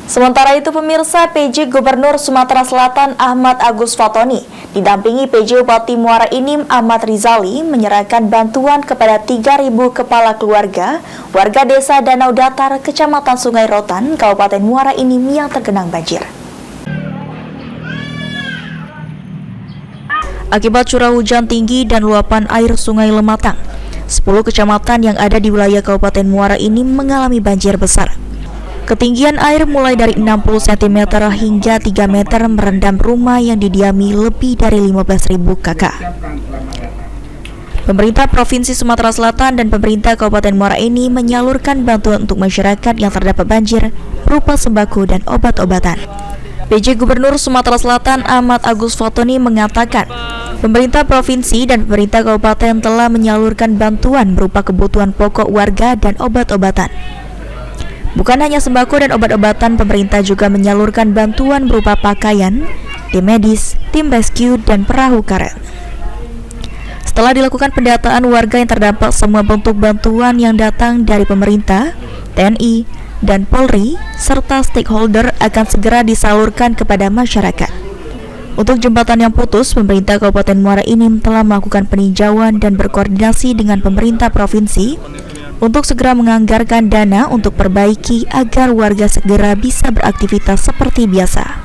Sementara itu pemirsa, PJ Gubernur Sumatera Selatan Ahmad Agus Fatoni didampingi PJ Bupati Muara Enim Ahmad Rizali menyerahkan bantuan kepada 3.000 kepala keluarga warga desa Danau Datar, Kecamatan Sungai Rotan, Kabupaten Muara Enim yang tergenang banjir. Akibat curah hujan tinggi dan luapan air Sungai Lematang, 10 kecamatan yang ada di wilayah Kabupaten Muara Enim mengalami banjir besar. Ketinggian air mulai dari 60 cm hingga 3 meter merendam rumah yang didiami lebih dari 15.000 kakak. Pemerintah Provinsi Sumatera Selatan dan pemerintah Kabupaten Muara Enim menyalurkan bantuan untuk masyarakat yang terdapat banjir berupa sembako dan obat-obatan. PJ Gubernur Sumatera Selatan Ahmad Agus Fatoni mengatakan, pemerintah provinsi dan pemerintah kabupaten telah menyalurkan bantuan berupa kebutuhan pokok warga dan obat-obatan. Bukan hanya sembako dan obat-obatan, pemerintah juga menyalurkan bantuan berupa pakaian, tim medis, tim rescue, dan perahu karet. Setelah dilakukan pendataan warga yang terdampak, semua bentuk bantuan yang datang dari pemerintah, TNI, dan Polri, serta stakeholder akan segera disalurkan kepada masyarakat. Untuk jembatan yang putus, pemerintah Kabupaten Muara Enim telah melakukan peninjauan dan berkoordinasi dengan pemerintah provinsi untuk segera menganggarkan dana untuk perbaiki agar warga segera bisa beraktivitas seperti biasa.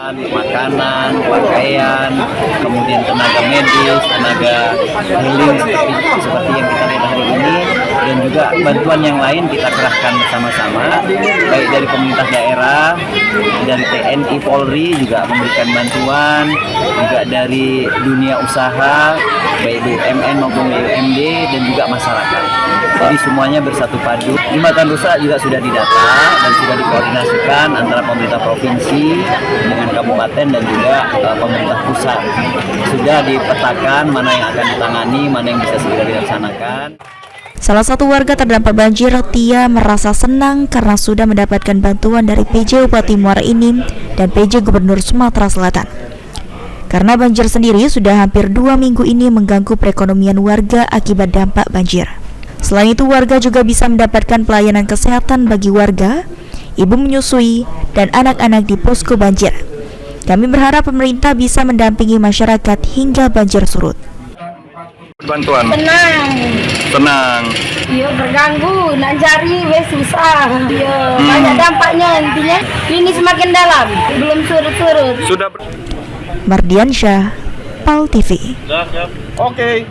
Makanan, pakaian, kemudian tenaga medis, tenaga healing seperti yang kita lihat hari ini, dan juga bantuan yang lain kita kerahkan bersama-sama, baik dari pemerintah daerah, dari TNI, Polri juga memberikan bantuan, juga dari dunia usaha, baik BUMN maupun BUMD, dan juga masyarakat. Jadi semuanya bersatu padu. Jembatan rusak juga sudah didata dan sudah dikoordinasikan antara pemerintah provinsi dengan kabupaten dan juga pemerintah pusat. Sudah dipetakan mana yang akan ditangani, mana yang bisa segera dilaksanakan. Salah satu warga terdampak banjir, Tia, merasa senang karena sudah mendapatkan bantuan dari PJ Bupati Muara Enim dan PJ Gubernur Sumatera Selatan. Karena banjir sendiri sudah hampir 2 minggu ini mengganggu perekonomian warga akibat dampak banjir. Selain itu, warga juga bisa mendapatkan pelayanan kesehatan bagi warga, ibu menyusui, dan anak-anak di posko banjir. Kami berharap pemerintah bisa mendampingi masyarakat hingga banjir surut. Bantuan? Senang. Iya, berganggu, nak cari susah. Iya, banyak dampaknya intinya. Ini semakin dalam, belum surut-surut. Mardiansyah, PAL TV. Oke.